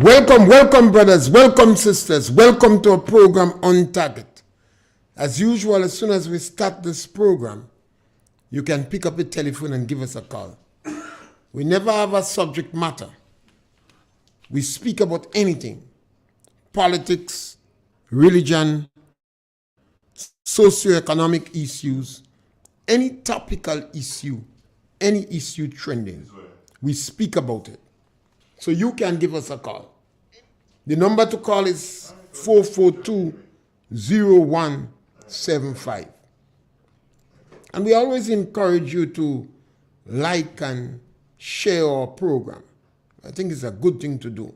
Welcome, brothers. Welcome, sisters. Welcome to a program on target. As usual, as soon as we start this program, you can pick up a telephone and give us a call. We never have a subject matter. We speak about anything: politics, religion, socioeconomic issues, any topical issue, any issue trending. We speak about it. So you can give us a call. The number to call is 442-0175. And we always encourage you to like and share our program. I think it's a good thing to do,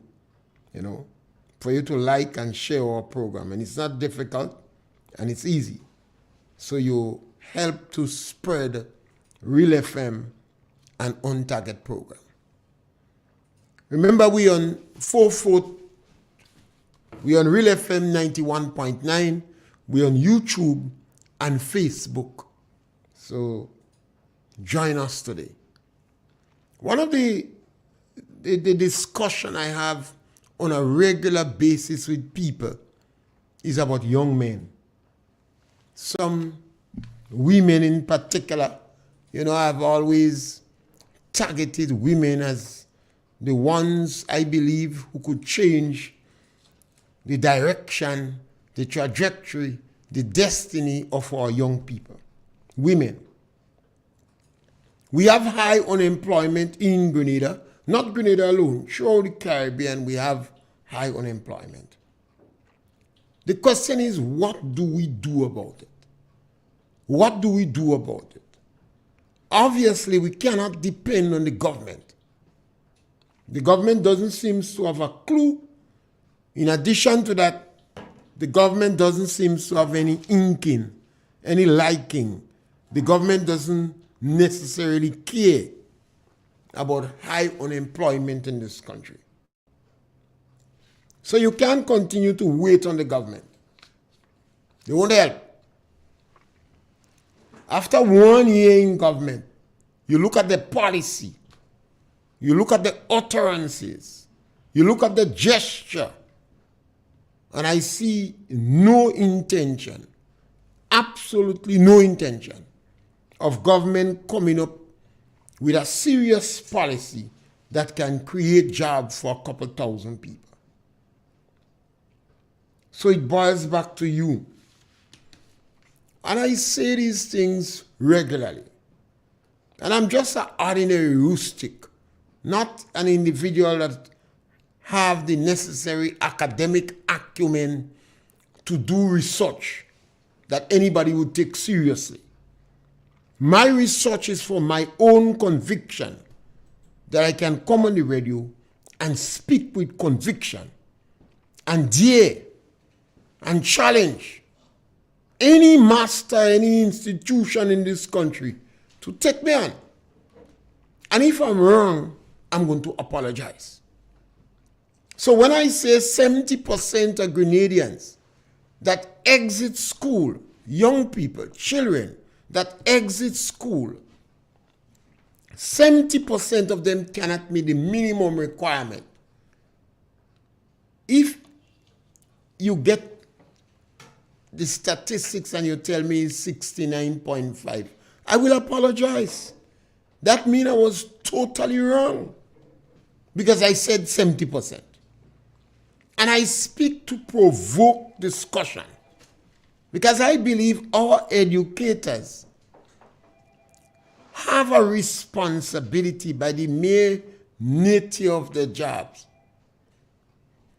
for you to like and share our program. And it's not difficult and it's easy. So you help to spread Real FM and On Target program. Remember, we on Real FM 91.9. We're on YouTube and Facebook. So join us today. One of the discussion I have on a regular basis with people is about young men. Some women in particular, I've always targeted women as the ones I believe who could change the direction, the trajectory, the destiny of our young people. Women. We have high unemployment in Grenada, not Grenada alone. Throughout the Caribbean, we have high unemployment. The question is, what do we do about it? What do we do about it? Obviously, we cannot depend on the government. The government doesn't seem to have a clue. In addition to that, the government doesn't seem to have any inking, any liking. The government doesn't necessarily care about high unemployment in this country. So you can't continue to wait on the government. They won't help. After 1 year in government, you look at the policy, you look at the utterances, you look at the gesture, and I see no intention, absolutely no intention of government coming up with a serious policy that can create jobs for a couple thousand people. So it boils back to you. And I say these things regularly. And I'm just an ordinary rustic, not an individual that have the necessary academic acumen to do research that anybody would take seriously. My research is for my own conviction, that I can come on the radio and speak with conviction and dare and challenge any master, any institution in this country to take me on. And if I'm wrong, I'm going to apologize. So when I say 70% of Grenadians that exit school, young people, children that exit school, 70% of them cannot meet the minimum requirement. If you get the statistics and you tell me it's 69.5, I will apologize. That means I was totally wrong because I said 70%. And I speak to provoke discussion because I believe our educators have a responsibility by the mere nature of their jobs.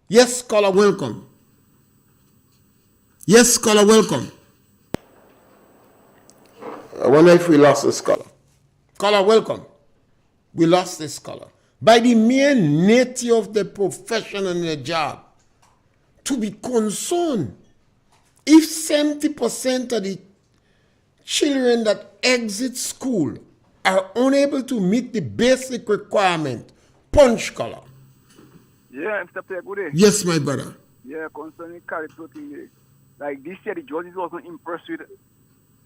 Yes, caller, welcome. Yes, caller, welcome. I wonder if we lost this caller. Caller, welcome. We lost this caller. By the mere nature of the profession and the job, to be concerned if 70% of the children that exit school are unable to meet the basic requirement. Punch, caller. Yeah, Mr. Pierre, good day. Yes, my brother. Yeah, concerning character thing, like this year, the judges wasn't impressed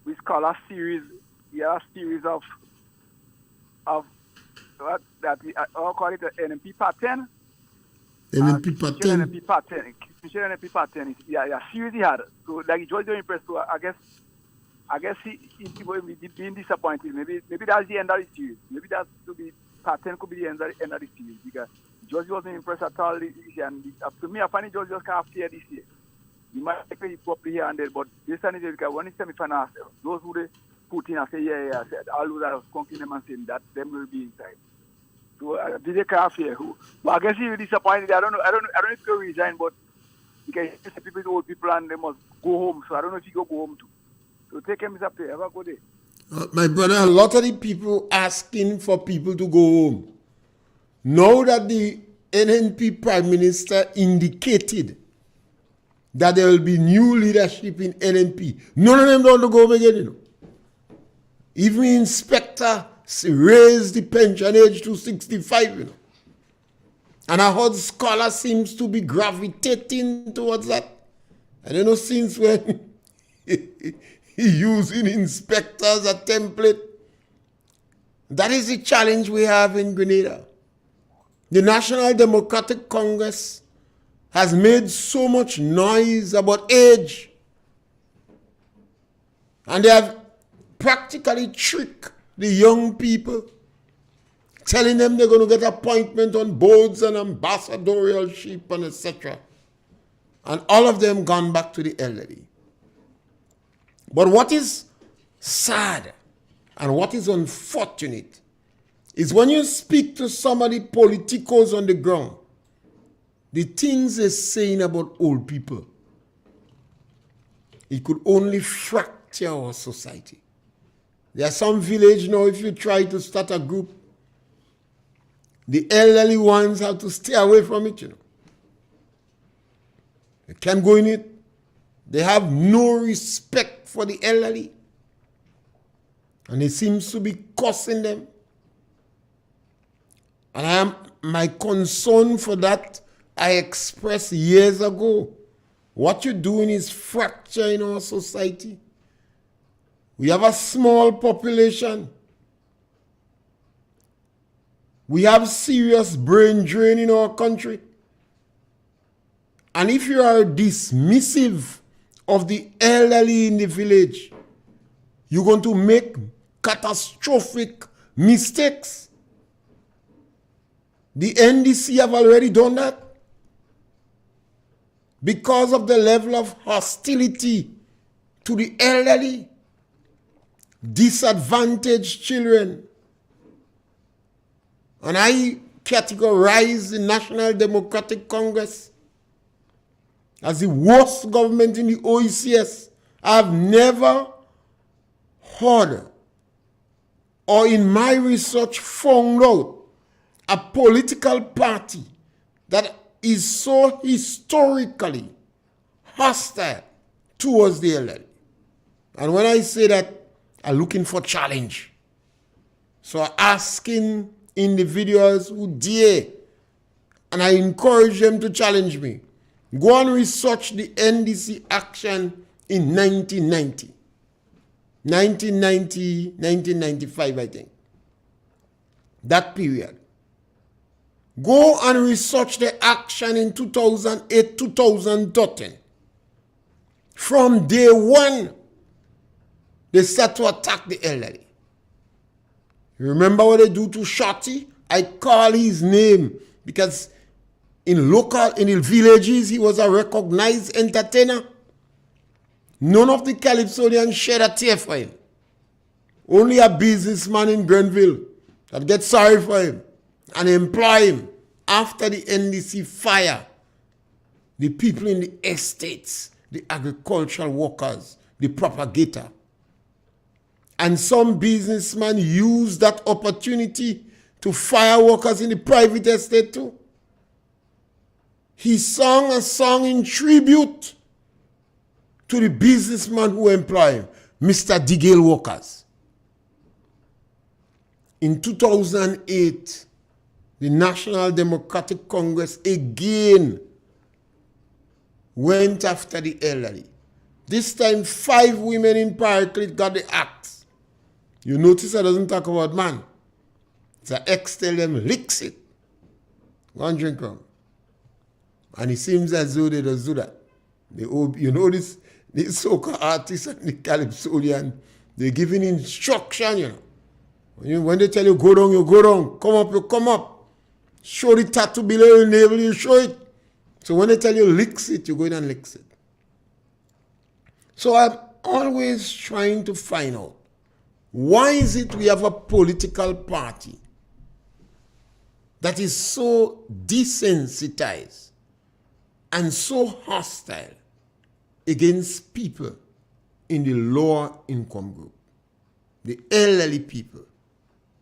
with scholar series. Yeah, series of that we I'll call it the NMP pattern. NNP part 10. NNP part 10. Special NNP part 10. Yeah, series he had. So like George was impressed. So I guess he will be being disappointed. Maybe that's the end of the series. Maybe that's to be part 10 could be the end of the series because George wasn't impressed at all this year. And to me, I find George just can't fear this year. He might play properly here and there, but this time because when it's semi-final, those who they put in and say, yeah, all those that are skunking them and saying that them will be inside. So DJ can't fear who. But I guess he was disappointed. I don't know if he will resign, but because people old people and they must go home. So I don't know if he go home too. So take him as a player. Have a good day. My brother, a lot of the people asking for people to go home. Now that the NNP Prime Minister indicated that there will be new leadership in NNP, none of them don't want to go home again, you know. Even Inspector raised the pension age to 65, you know. And I heard Scholar seems to be gravitating towards that. I don't know since when he using inspector as a template. That is the challenge we have in Grenada. The National Democratic Congress has made so much noise about age. And they have practically tricked the young people, telling them they're going to get appointment on boards and ambassadorship and etc. And all of them gone back to the elderly. But what is sad and what is unfortunate is when you speak to some of the politicos on the ground, the things they're saying about old people, it could only fracture our society. There are some village now, if you try to start a group, the elderly ones have to stay away from it, you know. They can't go in it. They have no respect for the elderly. And it seems to be cursing them. And my concern for that, I expressed years ago. What you're doing is fracturing our society. We have a small population. We have serious brain drain in our country. And if you are dismissive of the elderly in the village, you're going to make catastrophic mistakes. The NDC have already done that. Because of the level of hostility to the elderly, disadvantaged children. And I categorize the National Democratic Congress as the worst government in the OECS. I've never heard or in my research found out a political party that is so historically hostile towards the elderly. And when I say that, I'm looking for challenge. So asking individuals who dare, and I encourage them to challenge me. Go and research the NDC action in 1990. 1995, I think. That period. Go and research the action in 2008, 2013. From day one, they start to attack the elderly. You remember what they do to Shorty? I call his name because in the villages, he was a recognized entertainer. None of the Calypsonians shed a tear for him. Only a businessman in Grenville that gets sorry for him and employ him after the NDC fire. The people in the estates, the agricultural workers, the propagator. And some businessmen use that opportunity to fire workers in the private estate too. He sang a song in tribute to the businessman who employed him, Mr. Digale Workers. In 2008, the National Democratic Congress again went after the elderly. This time, 5 women in Paraclete got the axe. You notice I doesn't talk about man. It's an ex tell them, licks it. Go and drink rum. And it seems as though they just do that. You know this soca artists and the calypsonian, they're giving instruction, you know. When they tell you go down, you go down. Come up, you come up. Show the tattoo below your navel, you show it. So when they tell you licks it, you go in and licks it. So I'm always trying to find out, why is it we have a political party that is so desensitized and so hostile against people in the lower income group, the elderly people,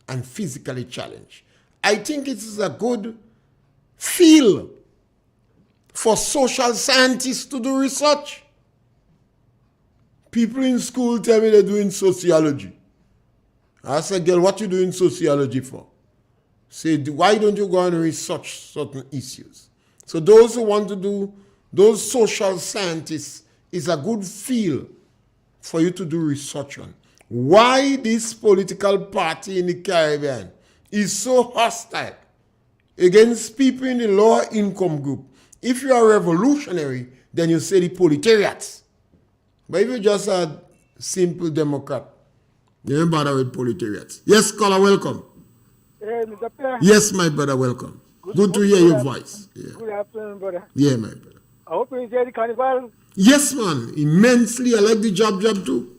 and physically challenged? I think it is a good field for social scientists to do research. People in school tell me they're doing sociology. I said, girl, what you doing sociology for? Say, why don't you go and research certain issues? So those who want to do, those social scientists, is a good field for you to do research on. Why this political party in the Caribbean is so hostile against people in the lower income group. If you are revolutionary, then you say the proletariats. But if you're just a simple Democrat, you don't bother with proletariats. Yes, caller, welcome. Hey, Mr. Pierre. Yes, my brother, welcome. Good to hear your voice. Yeah. Good afternoon, brother. Yeah, my brother. I hope you enjoy the carnival. Yes, man, immensely. I like the job too.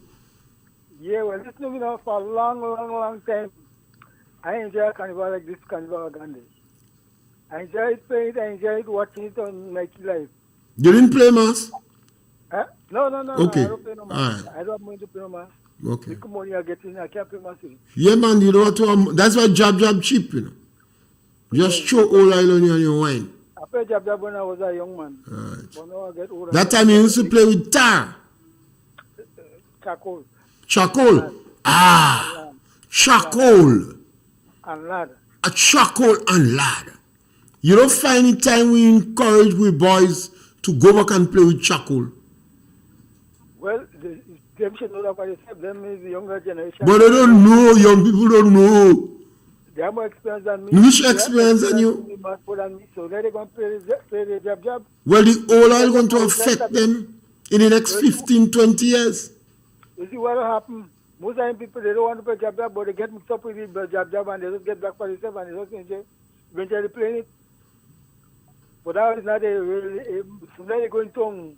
Yeah, well, listen to me now for a long time. I enjoy carnival like this carnival Gandhi. I enjoy it playing it, I enjoy it watching it on Nike Live. You didn't play mass? Huh? No. Okay. I don't play no mass. All right. I don't have money to play no mass. Okay. The money I get in, I can't play mass. Yeah, man, you know what? That's why job cheap, you know. Just throw all oil on you and your wine. I played jab when I was a young man. Right. But now I get older. That time you used to play with tar. Charcoal. Charcoal. Charcoal. And lad. A charcoal and lard. You don't find any time we encourage we boys to go back and play with charcoal. Well, them should know that for themselves. Them is the younger generation. But they don't know. Young people don't know. They have more experience than me. Which experience than you? So they're going to play the jab. Well, the oil is going to affect them in the next 15, 20 years. You see what will happen? Most of the people, they don't want to play jab, but they get mixed up with the jab, and they just get back for themselves, and they just eventually playing it. But that is not so they're going to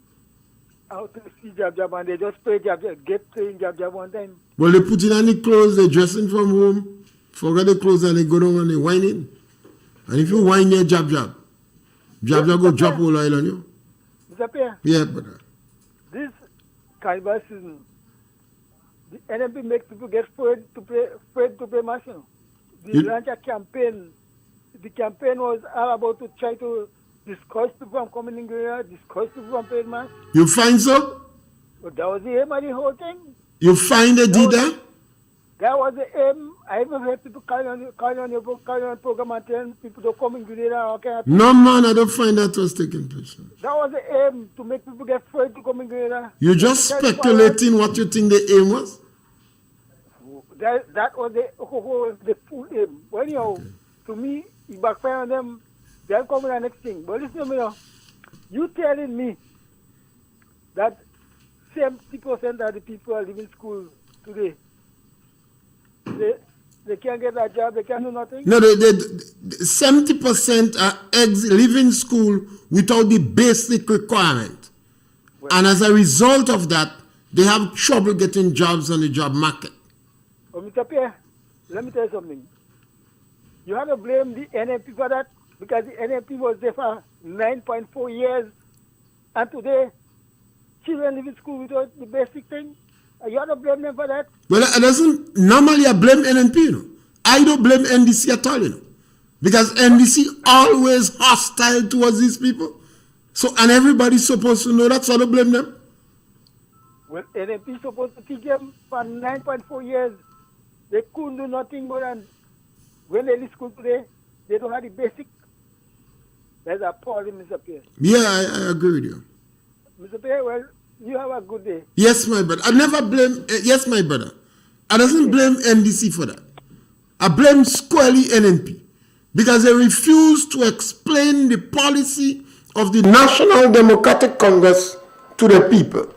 out to see jab, and they just play jab, get playing jab one time. Well, they put in on the clothes, they're dressing from home. Forget the clothes and they go down and they whine in. And if you whine there, jab go drop all oil on you. Mr. Pierre? Yeah, brother. This carnival season, the NMP makes people get afraid to play match. The launch campaign, the campaign was all about to try to discourage people from coming in here, discourage people from playing match. You find so? But that was the aim of the whole thing. You find they did that? That was the aim. I even heard people calling on the program and telling people to come in Grenada. Okay. No, man, I don't find that was taking place. That was the aim, to make people get afraid to come in Grenada. You're just speculating what you think the aim was? That was the full aim. Well, anyhow, to me, it backfired on them. They'll come with the next thing. But listen to me now. You telling me that 70% of the people are leaving school today, they can't get a job, they can't do nothing? No, 70% are leaving school without the basic requirement. Well, and as a result of that, they have trouble getting jobs on the job market. Oh, Mr. Pierre, let me tell you something. You have to blame the NMP for that, because the NMP was there for 9.4 years, and today, children leave school without the basic thing. You have to blame them for that. Well, it doesn't, normally I blame NNP, you know. I don't blame NDC at all, you know. Because NDC always hostile towards these people. So, and everybody's supposed to know that, so I don't blame them. Well, NNP is supposed to teach them for 9.4 years. They couldn't do nothing more than, when they leave school today, they don't have the basic. That's appalling, Mr. Pierre. Yeah, I agree with you. Mr. Pierre, well, you have a good day. Yes, my brother. I never blame, yes, my brother. I doesn't blame NDC for that. I blame squarely NNP because they refuse to explain the policy of the National Democratic Congress to the people.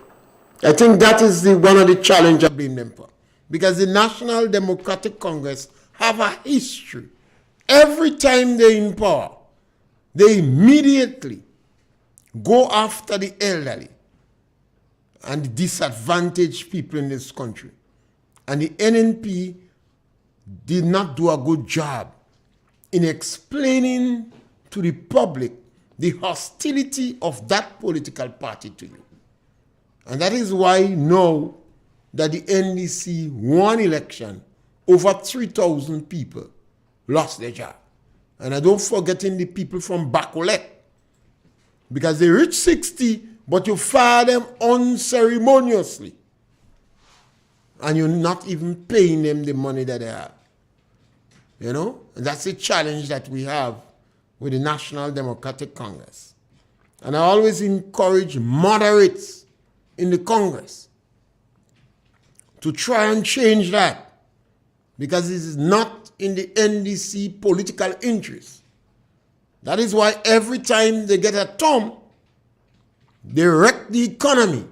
I think that is one of the challenges I blame them for. Because the National Democratic Congress have a history. Every time they're in power, they immediately go after the elderly and the disadvantaged people in this country. And the NNP did not do a good job in explaining to the public the hostility of that political party to you. And that is why now that the NDC won election, over 3,000 people lost their job. And I don't forgetting the people from Bacolek, because they reached 60, but you fire them unceremoniously. And you're not even paying them the money that they have. You know? And that's the challenge that we have with the National Democratic Congress. And I always encourage moderates in the Congress to try and change that, because it is not in the NDC political interest. That is why every time they get a term, they wreck the economy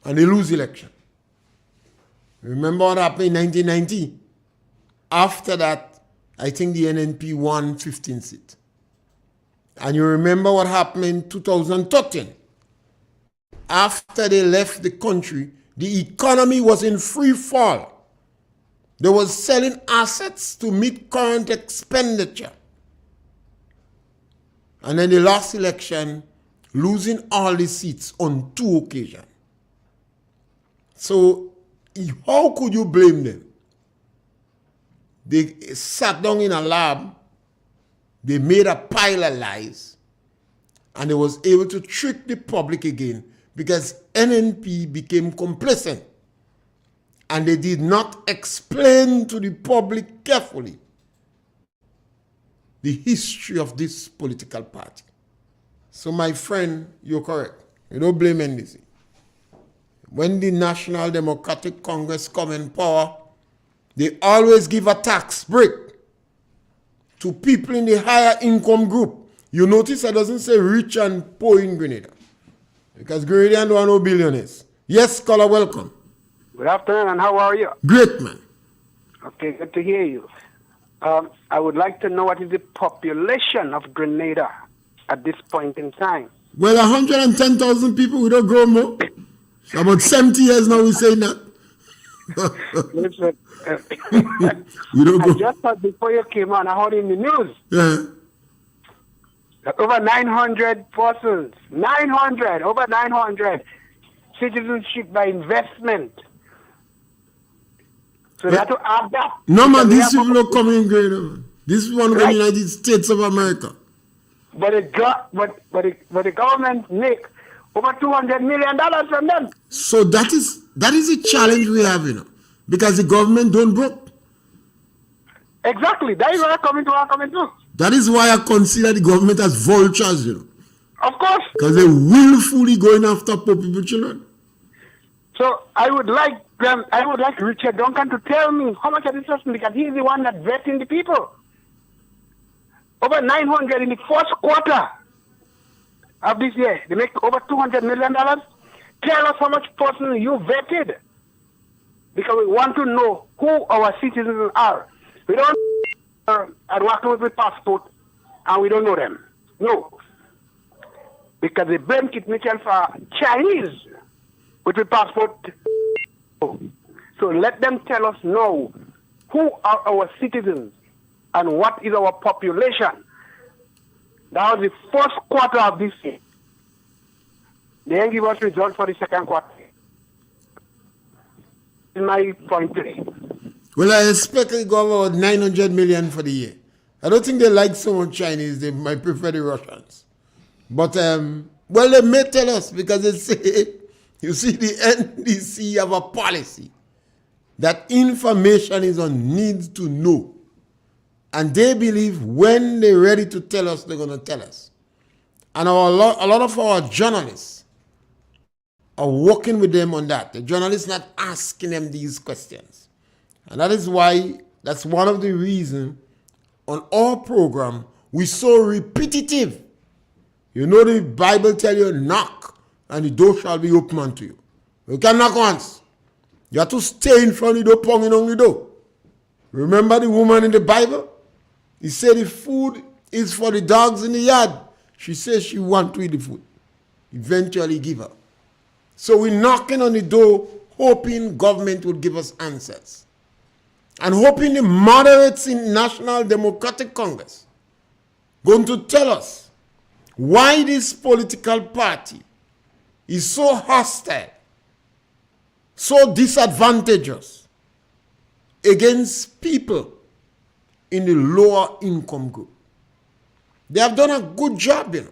and they lose election. Remember what happened in 1990? After that, I think the NNP won 15 seats. And you remember what happened in 2013? After they left the country, the economy was in free fall. They were selling assets to meet current expenditure. And then they lost election, losing all the seats on 2 occasions. So how could you blame them? They sat down in a lab, they made a pile of lies, and they was able to trick the public again, because NNP became complacent. And they did not explain to the public carefully the history of this political party. So my friend, you're correct. You don't blame NDC. When the National Democratic Congress come in power, they always give a tax break to people in the higher income group. You notice it doesn't say rich and poor in Grenada, because Grenadians don't have no billionaires. Yes, caller, welcome. Good afternoon, and how are you? Great, man. Okay, good to hear you. I would like to know what is the population of Grenada at this point in time. Well, 110,000 people, we don't grow more. So about 70 years now we say that. Listen, we don't I grow. just thought before you came on, I heard in the news Yeah. that over 900 persons, over 900 citizenship by investment. So they have to add that. No, man, these people don't come in Grenada, man. This is one of the Right. United States of America. But the government make over $200 million from them. So that is a challenge we have, you know, because the government don't broke. Exactly. That is what I'm coming to. That is why I consider the government as vultures, you know, Of course. because they willfully going after poor people children. So I would like Richard Duncan to tell me how much of this person, because he's the one that's vetting the people. Over 900 in the first quarter of this year. They make over $200 million. Tell us how much person you vetted, because we want to know who our citizens are. We don't are working with passport and we don't know them. No. Because they blame Kit Mitchell for Chinese with the passport. So let them tell us now who are our citizens and what is our population. That was the first quarter of this year. They didn't give us results for the second quarter. This is my point today. Well, I expect they go about 900 million for the year. I don't think they like so much Chinese. They might prefer the Russians. But, well, they may tell us, because they say, you see, the NDC have a policy that information is on need to know. And they believe when they're ready to tell us, they're going to tell us. And a lot of our journalists are working with them on that. The journalists not asking them these questions. And that is why, that's one of the reasons on our program, we're so repetitive. You know the Bible tell you, knock, and the door shall be open unto you. You can knock once. You have to stay in front of the door, pounding on the door. Remember the woman in the Bible? He said the food is for the dogs in the yard. She says she wants to eat the food. Eventually give her. So we're knocking on the door, hoping government would give us answers. And hoping the moderates in National Democratic Congress going to tell us why this political party is so hostile, so disadvantageous against people in the lower income group. They have done a good job, you know.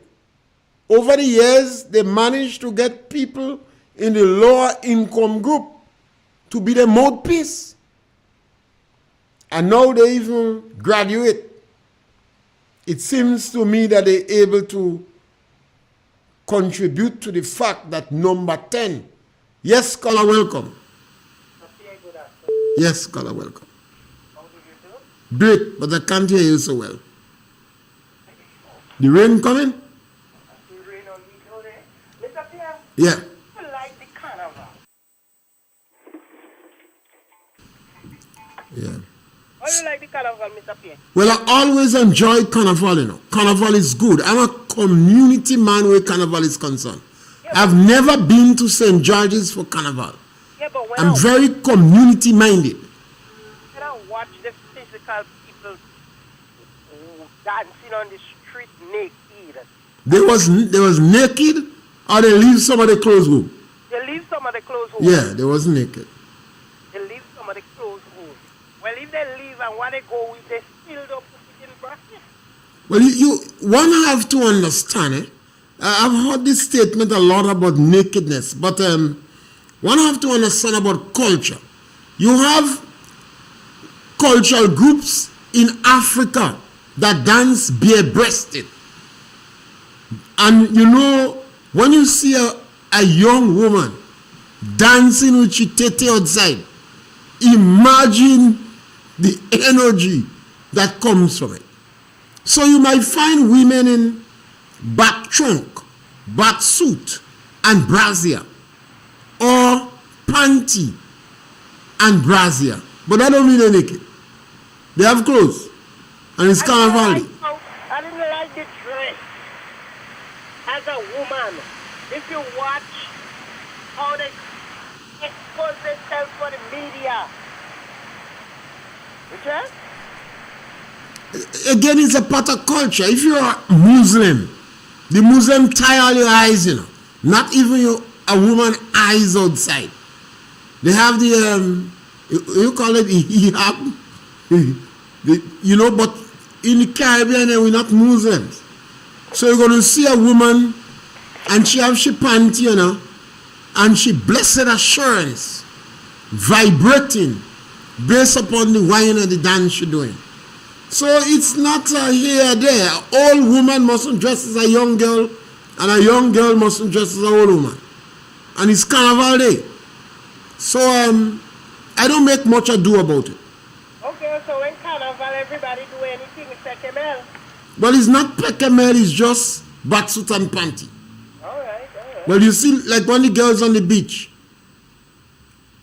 Over the years, they managed to get people in the lower income group to be the mouthpiece. And now they even graduate. It seems to me that they're able to contribute to the fact that number 10. Yes, caller, welcome. Yes, caller, welcome. Great, but I can't hear you so well. The rain coming? Yeah. Yeah. How do you like the carnival, Mr. Pierre? Well, I always enjoy carnival, you know. Carnival is good. I'm a community man where carnival is concerned. Yeah, I've never been to St. George's for carnival. Yeah, but when I'm very community minded. When I watch the physical people dancing on the street naked. They was naked, or they leave some of the clothes home? They leave some of the clothes home. Yeah, they was naked. They leave some of the clothes home. Well, if they leave and when they go with, they still don't put it in bracket. Well, one have to understand, I've heard this statement a lot about nakedness, but one have to understand about culture. You have cultural groups in Africa that dance bare-breasted. And you know, when you see a young woman dancing with her tete outside, imagine the energy that comes from it. So you might find women in back trunk, back suit, and brassiere, or panty and brassiere. But that don't mean they're naked. They have clothes, and it's carnival. I didn't like the dress. As a woman, if you watch how they expose themselves for the media, okay? Again, it's a part of culture. If you're a Muslim, the Muslim tie all your eyes, you know. Not even a woman eyes outside. They have the, you call it hijab, you know, but in the Caribbean, we're not Muslims. So you're going to see a woman, and she have she panty, you know, and she blessed assurance, vibrating, based upon the wine and the dance she's doing. So it's not here or there. Old woman mustn't dress as a young girl, and a young girl mustn't dress as an old woman. And it's carnival day. So I don't make much ado about it. Okay, so when carnival, everybody do anything except Kemel. But it's not pekemel, it's just backsuit and panty. All right. Well, you see, like when the girls on the beach,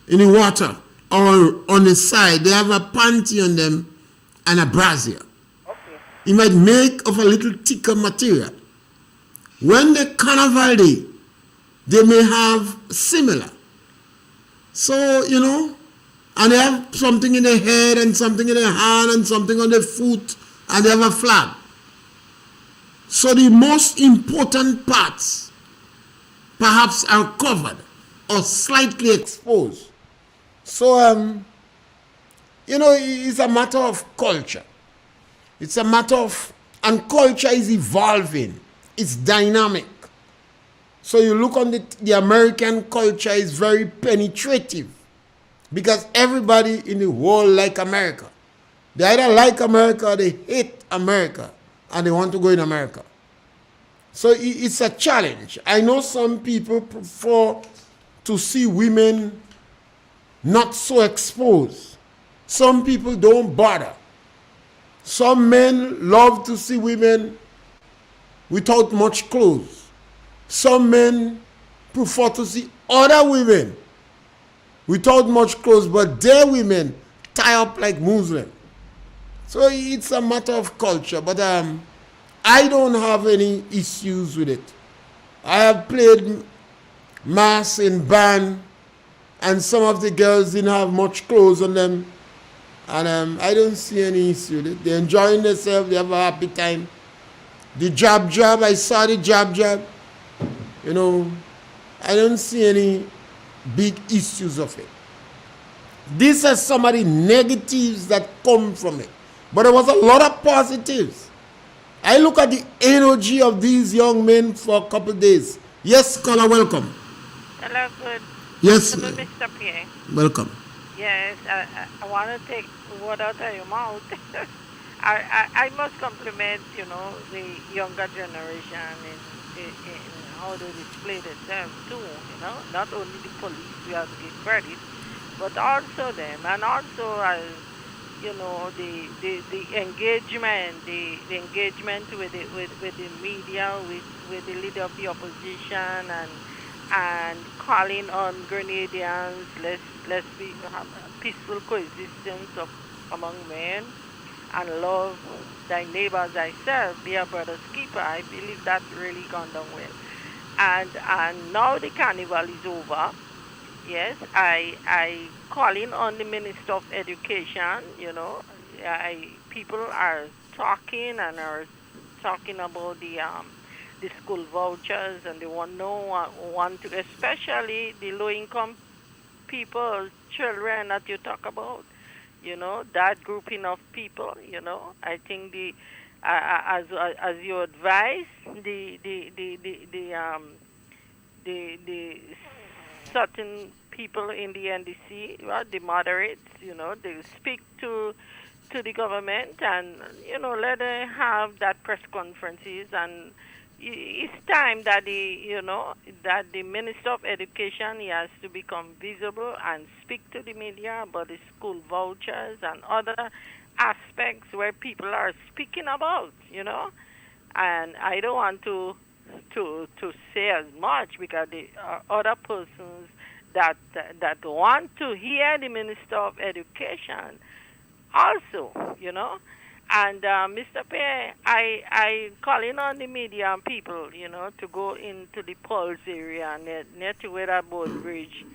in the water, or on the side, they have a panty on them and a brassiere. Okay. It might make of a little thicker material. When the carnival day, they may have similar. So, you know, and they have something in their head and something in their hand and something on their foot, and they have a flag. So the most important parts perhaps are covered or slightly exposed. So, you know, it's a matter of culture. It's a matter of, and culture is evolving. It's dynamic. So you look on the American culture is very penetrative because everybody in the world like America. They either like America or they hate America and they want to go in America. So it's a challenge. I know some people prefer to see women not so exposed. Some people don't bother. Some men love to see women without much clothes. Some men prefer to see other women without much clothes, but their women tie up like Muslim. So it's a matter of culture, but I don't have any issues with it. I have played mass in band, and some of the girls didn't have much clothes on them, and I don't see any issue with it. They're enjoying themselves, they have a happy time. The jab, I saw the jab. You know, I don't see any big issues of it. These are some of the negatives that come from it. But there was a lot of positives. I look at the energy of these young men for a couple of days. Yes, caller, welcome. Hello, good. Yes, Hello, ma'am. Mr. Pierre. Welcome. Yes, I want to take word out of your mouth. I must compliment, the younger generation in how they display themselves too, Not only the police, we have to give credit, but also them, and also as, the engagement, the engagement with the media, with the leader of the opposition, and calling on Grenadians, let's have a peaceful coexistence among men, and love thy neighbor as thyself, be a brother's keeper. I believe that really gone down well. And now the carnival is over. Yes, I calling on the Minister of Education. People are talking about the school vouchers, and they want to, especially the low-income people, children that you talk about. That grouping of people. I think as you advise, the certain people in the NDC, the moderates, they speak to the government, and let them have that press conferences, and it's time that the Minister of Education, he has to become visible and speak to the media about the school vouchers and other aspects where people are speaking about, and I don't want to say as much, because there are other persons that want to hear the Minister of Education also, And Mr. Pierre, I calling on the media and people, to go into the Pulse area near to where that boat bridge.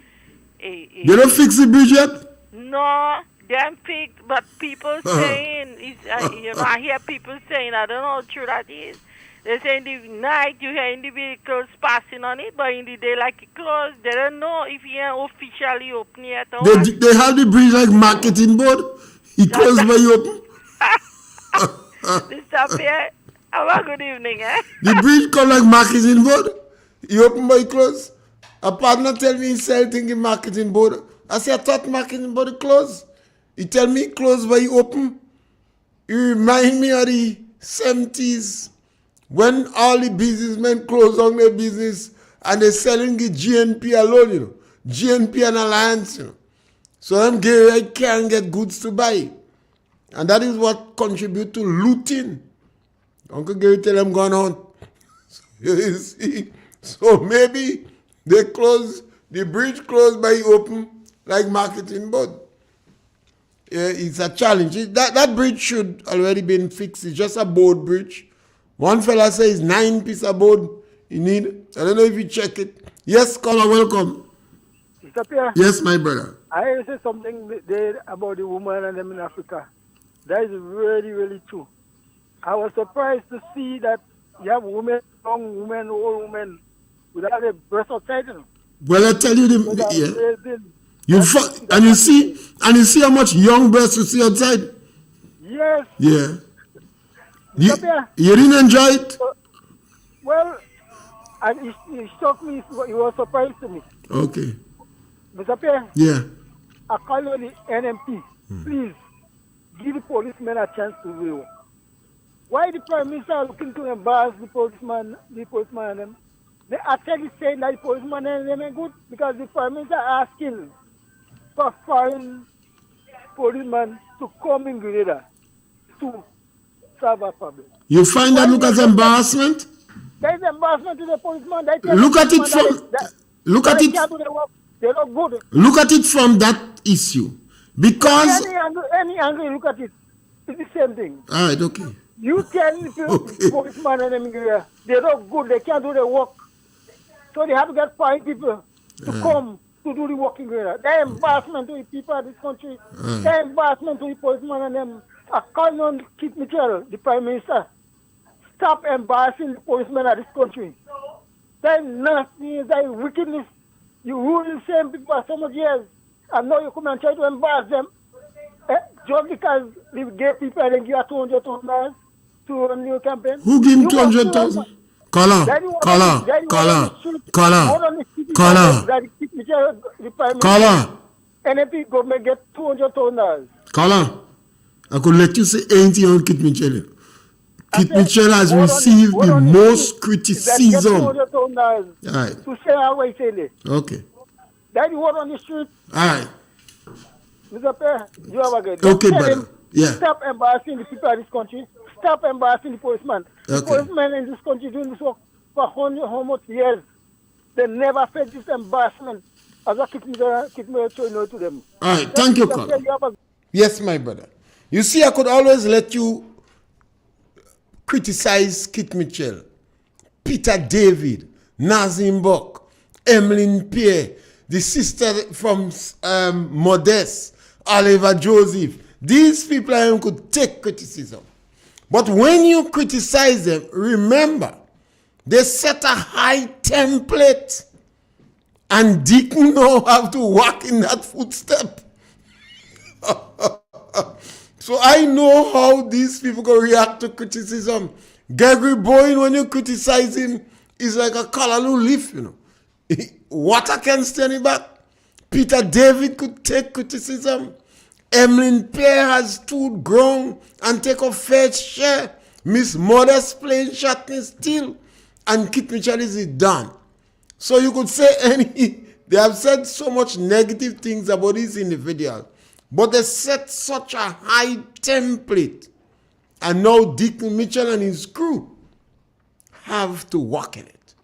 They don't fix the bridge yet? No, they haven't fixed, but people saying, I hear people saying, I don't know how true that is. They say in the night you hear the vehicles passing on it, but in the day like it closed. They don't know if it ain't officially open yet or what. They have the bridge like marketing board. It closed by open. Mr. Pierre, have a good evening, eh? The bridge come like marketing board. He open by close. A partner tell me he sell thing in marketing board. I say I thought marketing board close. He tell me close by open. He remind me of the 70s when all the businessmen closed on their business and they selling the GNP alone, GNP and Alliance, So them Gary can't get goods to buy. And that is what contribute to looting. Uncle Gary tell them gone on. You see? So maybe they close, the bridge closed by open like marketing board. Yeah, it's a challenge. That bridge should already been fixed. It's just a board bridge. One fella says 9 pieces of board you need. I don't know if you check it. Yes, caller, welcome. Mr. Pierre, Yes, my brother. I say something there about the women and them in Africa. That is really, really true. I was surprised to see that you have women, young women, old women, without a breast outside. Well, I tell you, and you see how much young breasts you see outside. Yes. Yeah. You Pierre, didn't enjoy it? well, and it shocked me. It was surprised to me. Okay. Mr. Pierre, Yeah. I call you the NMP. Please give the policemen a chance to rule. Why the Prime Minister looking to embarrass the policeman and them? They actually saying that the policeman and them ain't good because the Prime Minister asking for foreign policemen to come in Grenada to solve our problem. You find that look as embarrassment? There is embarrassment to the policeman. They tell Look the at it policeman from that look at they it can't do their work. They're not good. look at it from that issue. Because Any angle you look at it, it's the same thing. all right, okay. You tell the policeman and them here, they're not good. They can't do their work. So they have to get 5 people to come to do the working here. They're embarrassment to the people of this country. They're embarrassment to the policeman and them. I call on Kit Mitchell, the Prime Minister. Stop embarrassing the policemen of this country. They're nasty, they're wickedness. You rule the same people for so much years, and now you come and try to embarrass them. Just because they gave people and then give $200,000 to run your campaign. Who give him 200,000? Caller. NFP government get $200,000. Caller. I could let you say anything on Kit Mitchell. Kit Mitchell has received the most criticism. $200,000 to say how I say this. Okay. That you word on the street. All right. Mr. Pierre, you have a good. Okay, brother. Yeah. Stop embarrassing the people of this country. Stop embarrassing the policeman. The Okay. policemen in this country doing this work for how much years. They never faced this embarrassment. As I keep me showing to them. All right. Thank you, caller. Yes, my brother. You see, I could always let you criticize Kit Mitchell, Peter David, Nazim Buck, Emmeline Pierre, the sister from Modest, Oliver Joseph. These people I could take criticism. But when you criticize them, remember, they set a high template. And Deacon now have to walk in that footstep. So I know how these people can react to criticism. Gregory Boyne, when you criticize him, is like a callaloo leaf, you know. Water can stand it back. Peter David could take criticism. Emmeline Pierre has stood ground and take a fair share. Miss Modest playing Shatney still. And Kit Mitchell is done. So you could say they have said so much negative things about this individual. But they set such a high template. And now Deacon Mitchell and his crew have to work in it.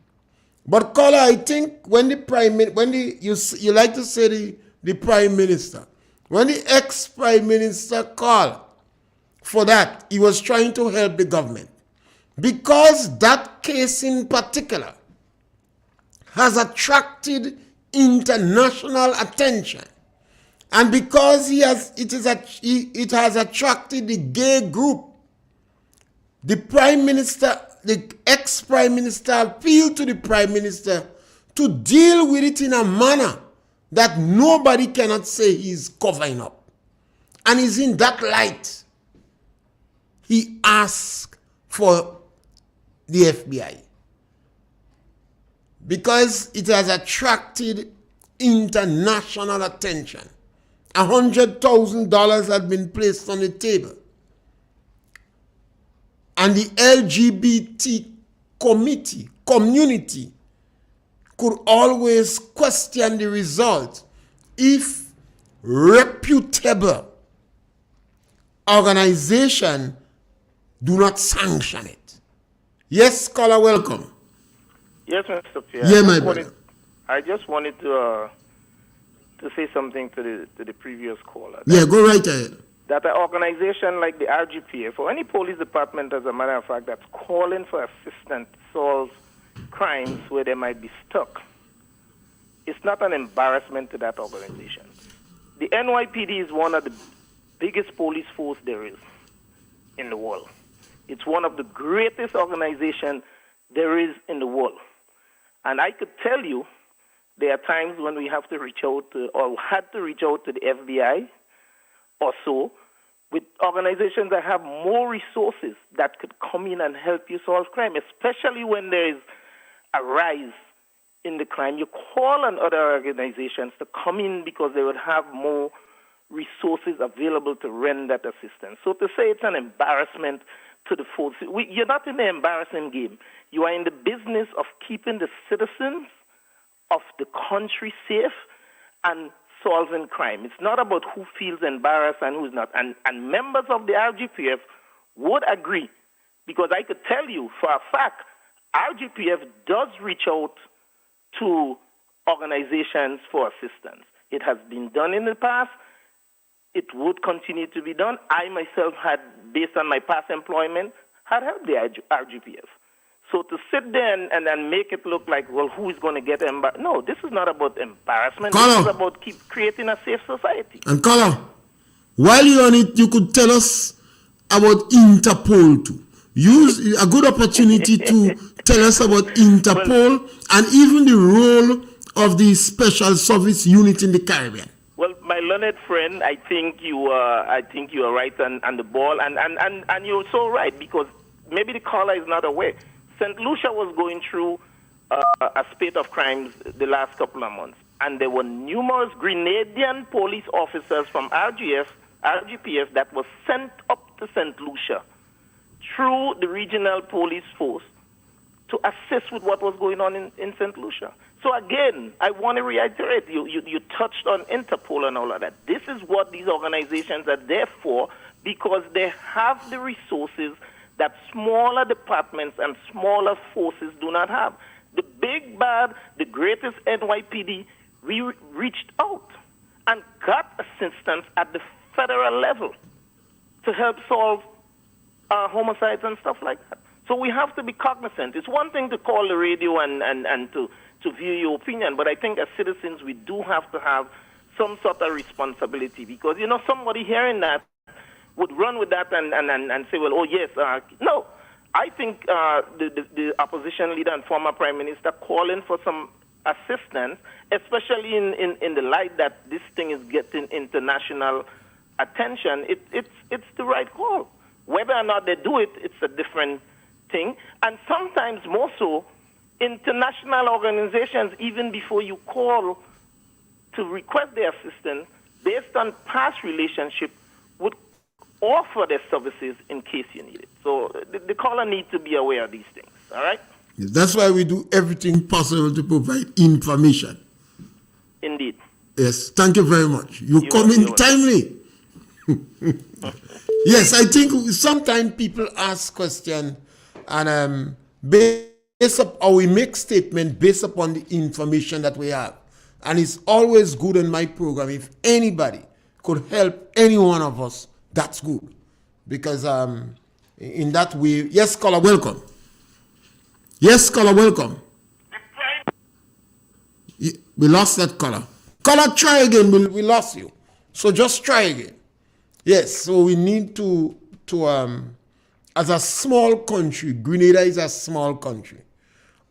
But caller, I think when the you like to say the Prime Minister, when the ex-Prime Minister called for that, he was trying to help the government. Because that case in particular has attracted international attention. And because it has attracted the gay group, the Prime Minister, the ex-Prime Minister appealed to the Prime Minister to deal with it in a manner that nobody cannot say he's covering up. And is in that light, he asked for the FBI. Because it has attracted international attention. $100,000 had been placed on the table. And the LGBT community could always question the result if reputable organization do not sanction it. Yes, caller, welcome. Yes, Mr. Pierre. Yeah, my brother. I just wanted to say something to the previous caller. Yeah, go right ahead. That an organization like the RGPF or any police department, as a matter of fact, that's calling for assistance to solve crimes where they might be stuck, it's not an embarrassment to that organization. The NYPD is one of the biggest police force there is in the world. It's one of the greatest organizations there is in the world. And I could tell you there are times when we have to reach out to, or had to reach out to the FBI or so, with organizations that have more resources that could come in and help you solve crime, especially when there is a rise in the crime. You call on other organizations to come in because they would have more resources available to render that assistance. So to say it's an embarrassment to the force, you're not in the embarrassing game. You are in the business of keeping the citizens of the country safe and solving crime. It's not about who feels embarrassed and who's not. And members of the RGPF would agree, because I could tell you for a fact, RGPF does reach out to organizations for assistance. It has been done in the past. It would continue to be done. I myself had, based on my past employment, had helped the RGPF. So to sit there and then make it look like, well, who is going to get embarrassed? No, this is not about embarrassment. Color. This is about keep creating a safe society. And Color, while you're on it, you could tell us about Interpol too. Use a good opportunity to tell us about Interpol and even the role of the Special Service Unit in the Caribbean. Well, my learned friend, I think you are right on the ball, and you're so right, because maybe the caller is not aware. St. Lucia was going through a spate of crimes the last couple of months, and there were numerous Grenadian police officers from RGPF that were sent up to St. Lucia through the regional police force to assist with what was going on in St. Lucia. So again, I want to reiterate, you touched on Interpol and all of that. This is what these organizations are there for, because they have the resources that smaller departments and smaller forces do not have. The big bad, the greatest NYPD, we reached out and got assistance at the federal level to help solve homicides and stuff like that. So we have to be cognizant. It's one thing to call the radio and to view your opinion, but I think as citizens we do have to have some sort of responsibility, because, somebody hearing that would run with that and say, well, oh, yes. No, I think the opposition leader and former prime minister calling for some assistance, especially in the light that this thing is getting international attention, it's the right call. Whether or not they do it, it's a different thing. And sometimes more so, international organizations, even before you call to request their assistance, based on past relationship, would offer their services in case you need it. So the caller needs to be aware of these things, all right? Yes, that's why we do everything possible to provide information. Indeed. Yes, thank you very much. You come in timely. Yes, I think sometimes people ask questions and based up, or we make statements based upon the information that we have. And it's always good in my program if anybody could help any one of us, that's good. Because in that way, yes, caller, welcome. Yes, caller, welcome. We lost that caller. Caller, try again. We lost you. So just try again. Yes, so we need to as a small country, Grenada is a small country.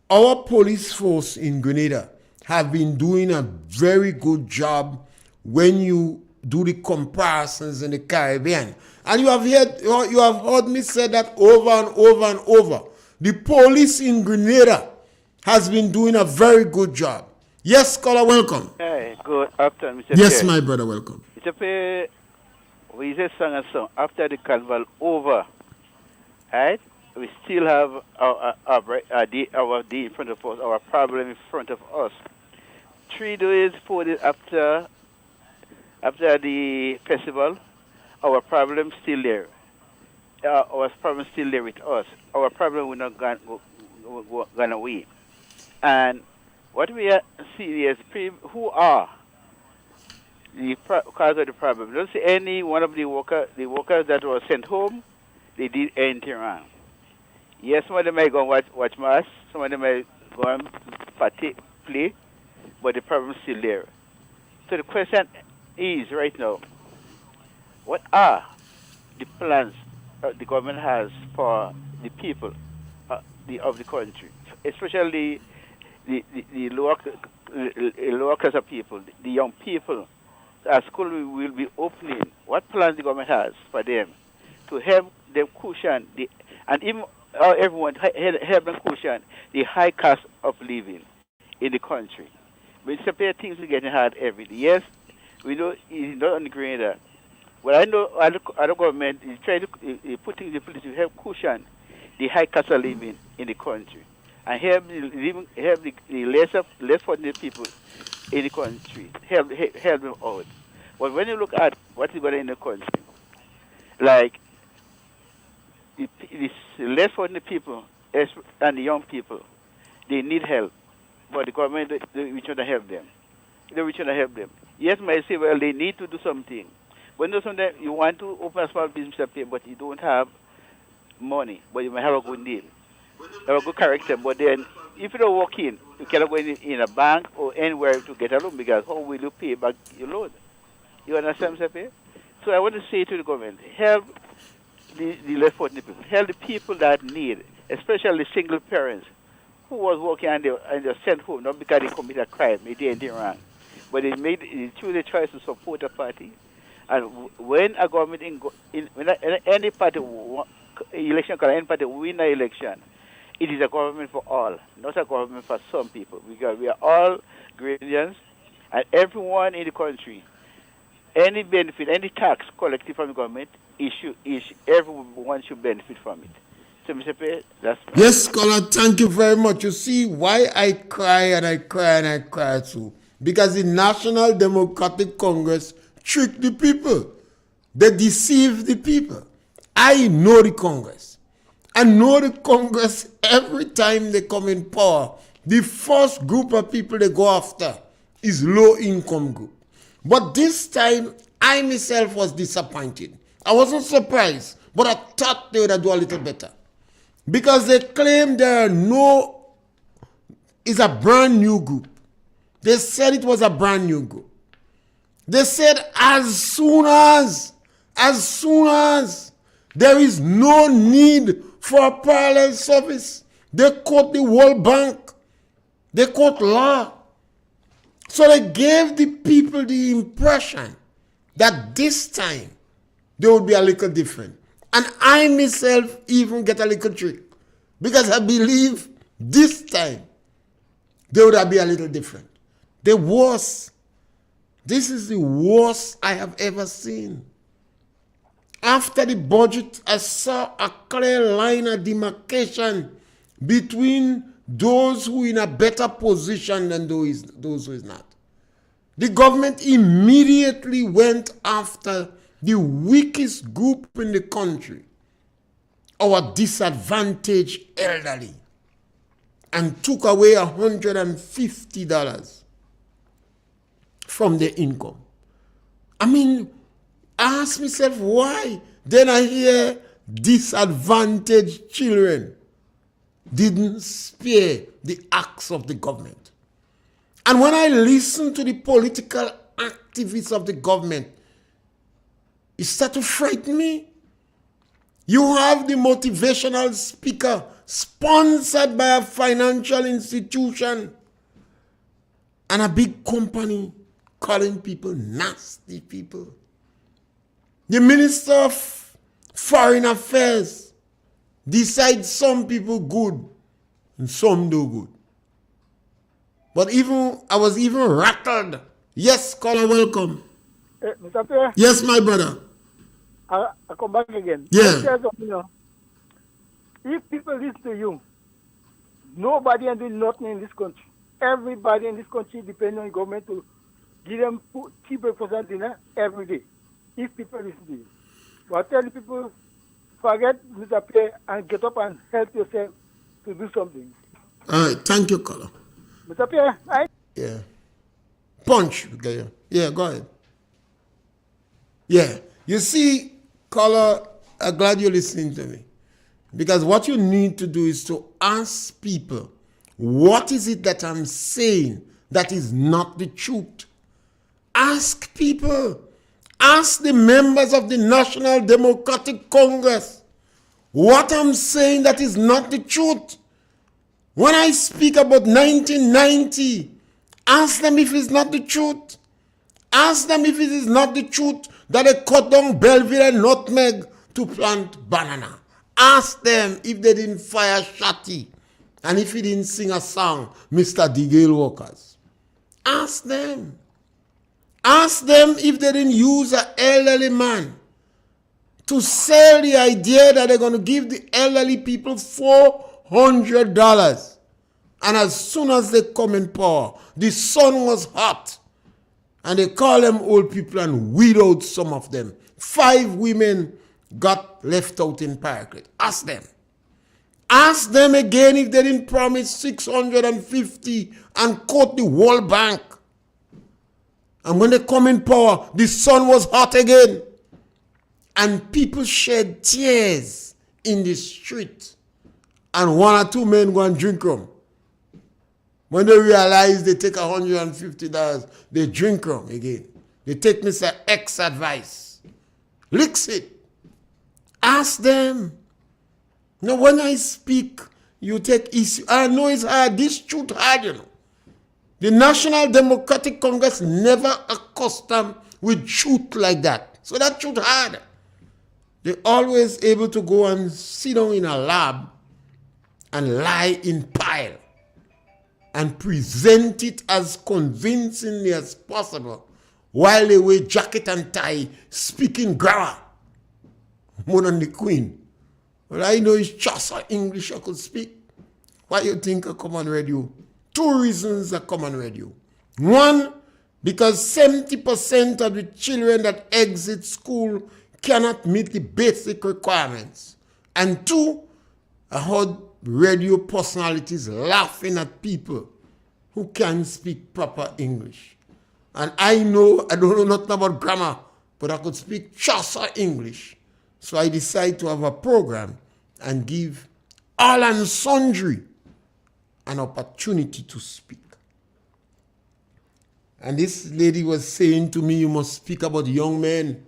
Our police force in Grenada have been doing a very good job when you do the comparisons in the Caribbean. And you have heard me say that over and over and over. The police in Grenada has been doing a very good job. Yes, caller, welcome. Hey, good afternoon, Mr. Yes, Pierre. my brother, welcome. Mr. Pierre, we just sang a song after the carnival over, right? We still have our day in front of us, our problem in front of us. 3 days, 4 days after the festival, our problem still there. Our problem still there with us. Our problem will not gone away. And what we are seeing is who are the cause of the problem. Don't see any one of the workers that were sent home, they did anything wrong. Yes, some of them might go and watch match, some of them might go and play, but the problem is still there. So the question is right now, what are the plans the government has for the people of the country, especially the lower class of people, the young people? Our school will be opening. What plans the government has for them to help them cushion and even everyone help them cushion the high cost of living in the country? But some things are getting hard every day. Yes, we know it's not on the Grenada. But I know other government is trying to put things in place to help cushion the high cost of living in the country and help the less fortunate people in the country, help them out. But when you look at what is going on in the country, like the less fortunate people and the young people, they need help, but the government, we trying to help them. We trying to help them. Yes, might say, well, they need to do something. But no, sometimes you want to open a small business up here, but you don't have money, but you might have a good deal, have a good character. But then, if you don't walk in, you cannot go in a bank or anywhere to get a loan because how will you pay back your loan? You understand what I'm saying? So I want to say to the government, help the less fortunate people, help the people that need, especially single parents who was working and they sent home, not because they committed a crime, they did anything wrong, but they choose a choice to support a party. And when a government when any party election, any party win an election, it is a government for all, not a government for some people. Because we are all Grenadians, and everyone in the country, any benefit, any tax collected from the government, everyone should benefit from it. So, Mr. Pierre, that's yes, scholar, thank you very much. You see why I cry and I cry and I cry too? Because the National Democratic Congress trick the people. They deceive the people. I know the Congress. I know the Congress every time they come in power. The first group of people they go after is low-income group. But this time, I myself was disappointed. I wasn't surprised, but I thought they would do a little better. Because they claim it's a brand new group. They said it was a brand new group. They said as soon as there is no need for a parallel service, they quote the World Bank, they quote law. So they gave the people the impression that this time they would be a little different. And I myself even get a little trick because I believe this time they would be a little different. The worst. This is the worst I have ever seen. After the budget, I saw a clear line of demarcation between those who are in a better position than those who is not. The government immediately went after the weakest group in the country, our disadvantaged elderly, and took away $150 from their income. I mean, I ask myself why. Then I hear disadvantaged children didn't spare the acts of the government. And when I listen to the political activists of the government, it starts to frighten me. You have the motivational speaker sponsored by a financial institution and a big company calling people nasty people. The Minister of Foreign Affairs decides some people good and some do good. But I was even rattled. Yes, caller, welcome. Mr. Pierre? Yes, my brother. I come back again. Yeah. If people listen to you, nobody can do nothing in this country. Everybody in this country depends on the government to give them cheap breakfast dinner every day. If people listen to you. But I tell the people, forget Mr. Pierre and get up and help yourself to do something. All right, thank you, caller. Mr. Pierre, Yeah. Punch. Yeah, go ahead. Yeah. You see, caller, I'm glad you're listening to me. Because what you need to do is to ask people, what is it that I'm saying that is not the truth? Ask people. Ask the members of the National Democratic Congress what I'm saying that is not the truth. When I speak about 1990, ask them if it's not the truth. Ask them if it is not the truth that they cut down Belleville and Nutmeg to plant banana. Ask them if they didn't fire Shati and if he didn't sing a song, Mr. DeGale Walkers. Ask them. Ask them if they didn't use an elderly man to sell the idea that they're going to give the elderly people $400. And as soon as they come in power, the sun was hot. And they call them old people and weed out some of them. 5 women got left out in Paraclet. Ask them. Ask them again if they didn't promise 650 and quote the World Bank. And when they come in power, the sun was hot again. And people shed tears in the street. And one or two men go and drink rum. When they realize they take $150, they drink rum again. They take Mr. X advice. Licks it. Ask them. Now, when I speak, you take issue. I know it's hard. This truth hard, you know. The National Democratic Congress never accustomed with truth like that. So that truth hard. They're always able to go and sit down in a lab and lie in pile and present it as convincingly as possible while they wear jacket and tie, speaking grammar more than the Queen. Well, I know it's just English I could speak. Why you think I come on radio? Two reasons I come on radio. One, because 70% of the children that exit school cannot meet the basic requirements. And two, I heard radio personalities laughing at people who can't speak proper English. And I know, I don't know nothing about grammar, but I could speak Chaucer English. So I decided to have a program and give all and sundry an opportunity to speak. And this lady was saying to me, you must speak about young men.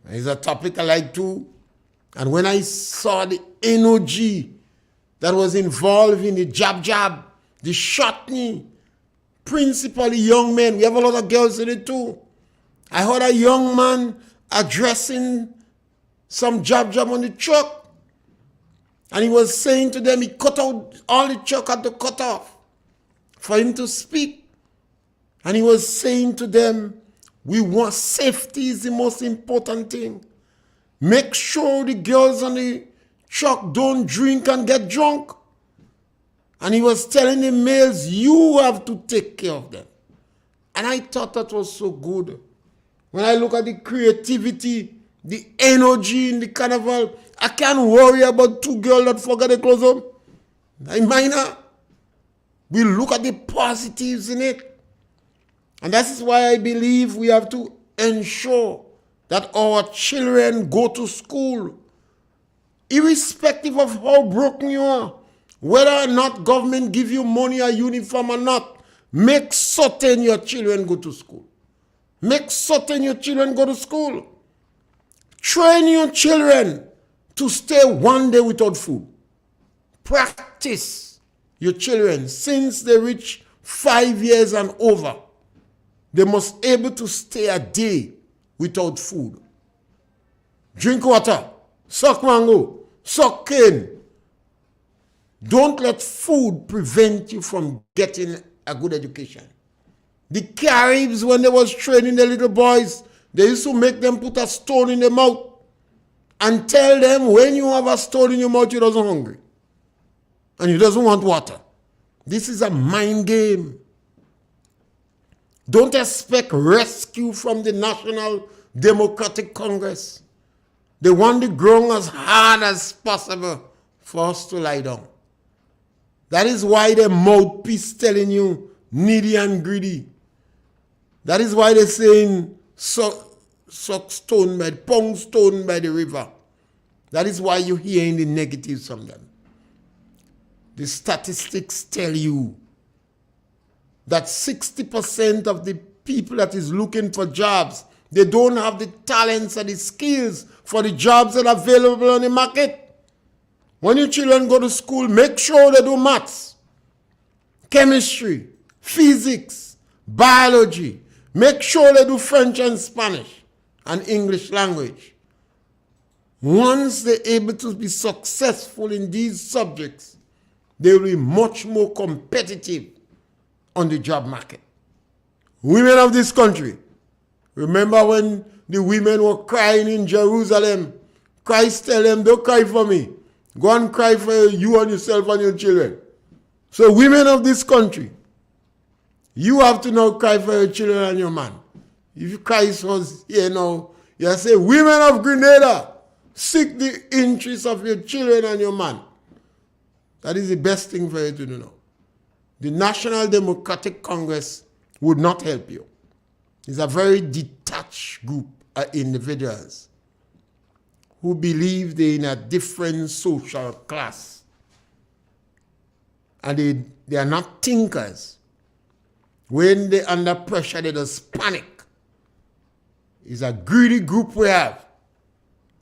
It's a topic I like too. And when I saw the energy that was involved in the jab, the shotney, principally young men, we have a lot of girls in it too. I heard a young man addressing some jab on the truck. And he was saying to them, he cut out all the truck had to cut off for him to speak. And he was saying to them, we want safety is the most important thing. Make sure the girls on the truck don't drink and get drunk. And he was telling the males, you have to take care of them. And I thought that was so good. When I look at the creativity, the energy in the carnival, I can't worry about two girls that forgot their clothes home. I minor. We look at the positives in it. And that is why I believe we have to ensure that our children go to school, irrespective of how broken you are, whether or not government give you money or uniform or not, make certain your children go to school. Make certain your children go to school. Train your children to stay one day without food. Practice your children since they reach 5 years and over. They must be able to stay a day without food. Drink water, suck mango, suck cane. Don't let food prevent you from getting a good education. The Caribs, when they was training the little boys, they used to make them put a stone in their mouth and tell them when you have a stone in your mouth, you doesn't hungry. And you doesn't want water. This is a mind game. Don't expect rescue from the National Democratic Congress. They want the ground as hard as possible for us to lie down. That is why the mouthpiece telling you needy and greedy. That is why they're saying suck stone by pound stone by the river. That is why you're hearing the negatives from them. The statistics tell you that 60% of the people that is looking for jobs, they don't have the talents and the skills for the jobs that are available on the market. When your children go to school, make sure they do maths, chemistry, physics, biology. Make sure they do French and Spanish and English language. Once they're able to be successful in these subjects, they will be much more competitive on the job market. Women of this country, remember when the women were crying in Jerusalem? Christ tell them, don't cry for me. Go and cry for you and yourself and your children. So women of this country, you have to now cry for your children and your man. If Christ was here now, you say, women of Grenada, seek the interests of your children and your man. That is the best thing for you to do now. The National Democratic Congress would not help you. It's a very detached group of individuals who believe they're in a different social class. And they are not thinkers. When they're under pressure, they just panic. It's a greedy group we have.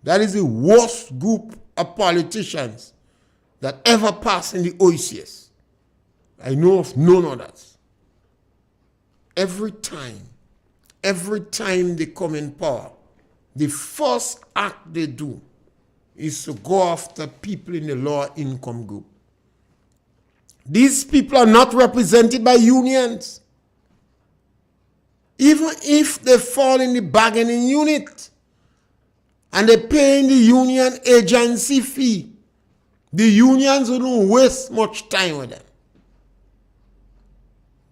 That is the worst group of politicians that ever passed in the OECS. I know of none others. Every time they come in power, the first act they do is to go after people in the lower income group. These people are not represented by unions. Even if they fall in the bargaining unit and they pay in the union agency fee, the unions wouldn't waste much time with them.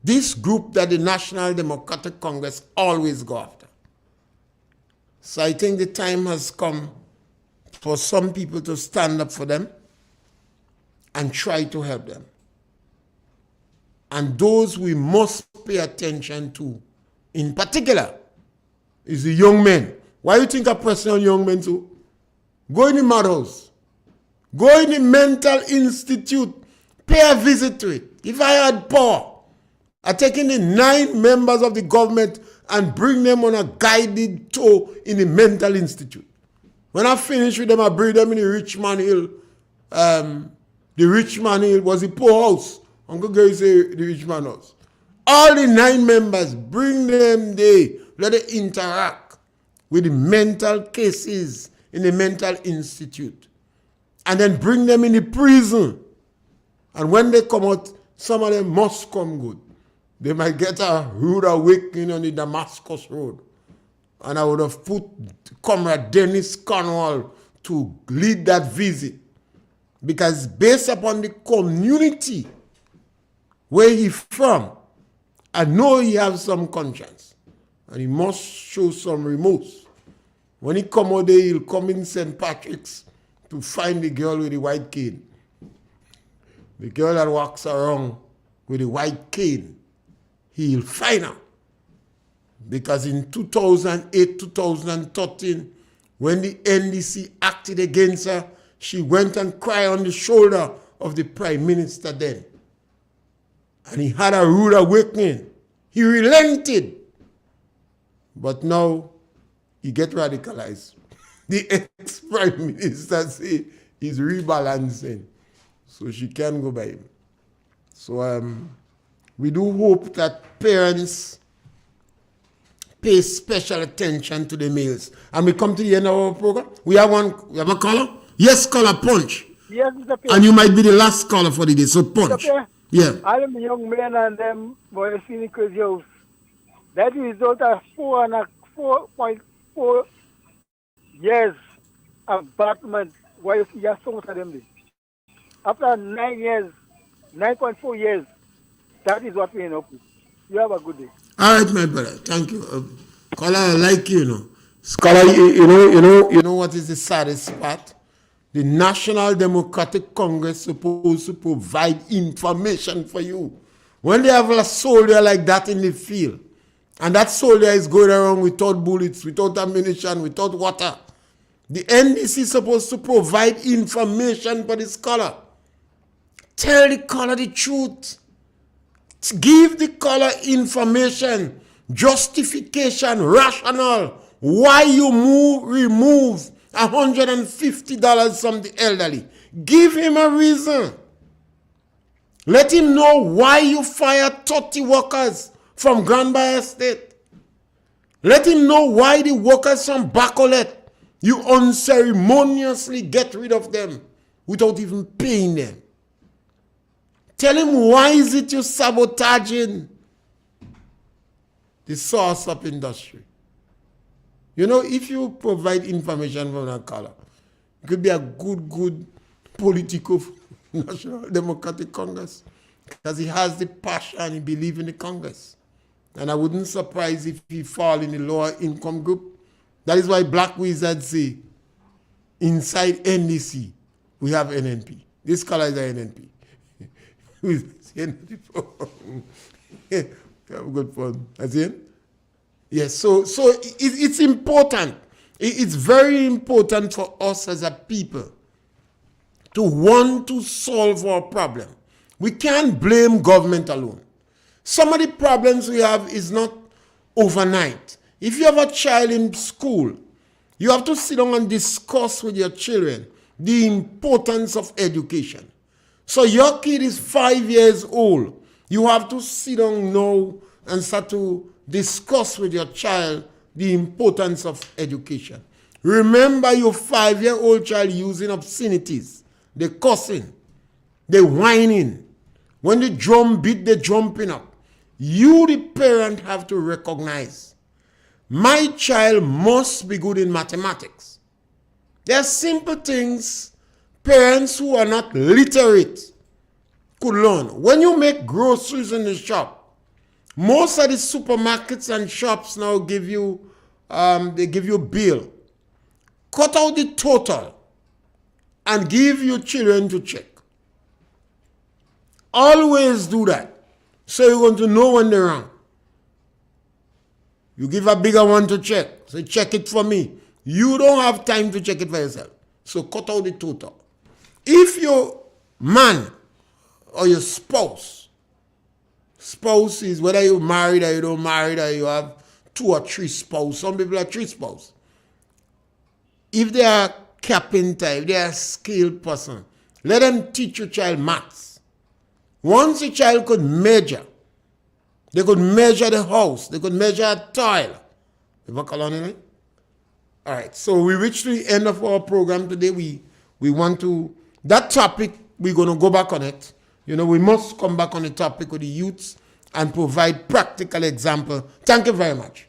This group that the National Democratic Congress always go after. So I think the time has come for some people to stand up for them and try to help them. And those we must pay attention to, in particular, is the young men. Why you think I press on young men too? Go in the madhouse. Go in the mental institute. Pay a visit to it. If I had power, I'd take in the 9 members of the government and bring them on a guided tour in the mental institute. When I finish with them, I bring them in the Richmond Hill. The Richmond Hill was the poor house. Uncle Gary say the Richmond house. All the 9 members, bring them there. Let them interact with the mental cases in the mental institute. And then bring them in the prison. And when they come out, some of them must come good. They might get a rude awakening on the Damascus Road. And I would have put Comrade Dennis Cornwall to lead that visit. Because based upon the community where he's from, I know he has some conscience. And he must show some remorse. When he come out there, he'll come in St. Patrick's to find the girl with the white cane. The girl that walks around with the white cane. He'll find her. Because in 2008, 2013, when the NDC acted against her, she went and cried on the shoulder of the Prime Minister then. And he had a rude awakening. He relented. But now, he get radicalized. The ex-Prime Minister say he's rebalancing. So she can't go by him. So we do hope that parents pay special attention to the males. And we come to the end of our program. We have a caller? Yes, caller, punch. Yes, Mr. Pierre. And you might be the last caller for the day, so punch. Mr. Pierre, Yeah. I am a young man and them boys in the crazy house. That result of 4.4 years of Batman. Why you just so much of them there? After 9 years, 9.4 years, that is what we end up with. You have a good day. All right, my brother. Thank you. Caller, I like you, Scholar, you know what is the saddest part? The National Democratic Congress supposed to provide information for you. When they have a soldier like that in the field, and that soldier is going around without bullets, without ammunition, without water, the NDC is supposed to provide information for the scholar. Tell the caller the truth. Give the caller information, justification, rationale. Why you remove $150 from the elderly. Give him a reason. Let him know why you fired 30 workers from Granby Estate. Let him know why the workers from Bacolet, you unceremoniously get rid of them without even paying them. Tell him why is it you sabotaging the source of industry. If you provide information from that color, it could be a good political National Democratic Congress because he has the passion and he believes in the Congress. And I wouldn't surprise if he fall in the lower income group. That is why Black Wizards say, inside NDC, we have NNP. This color is a NNP. Have good fun. That's it? Yes, so it's important. It's very important for us as a people to want to solve our problem. We can't blame government alone. Some of the problems we have is not overnight. If you have a child in school, you have to sit down and discuss with your children the importance of education. So your kid is 5 years old. You have to sit down now and start to discuss with your child the importance of education. Remember your 5-year-old child using obscenities. They're cussing. They're whining. When the drum beat, they're jumping up. You, the parent, have to recognize my child must be good in mathematics. There are simple things parents who are not literate could learn. When you make groceries in the shop, most of the supermarkets and shops now give you bill. Cut out the total and give your children to check. Always do that, so you're going to know when they're wrong. You give a bigger one to check. So check it for me. You don't have time to check it for yourself. So cut out the total. If your man or your spouse is whether you're married or you don't married or you have 2 or 3 spouses. Some people have 3 spouses. If they are carpenter, if they are a skilled person, let them teach your child maths. Once a child could measure, they could measure the house, they could measure a tile. All right, so we reached the end of our program today. We want to, that topic, we're going to go back on it. You know, we must come back on the topic with the youths and provide practical example. Thank you very much.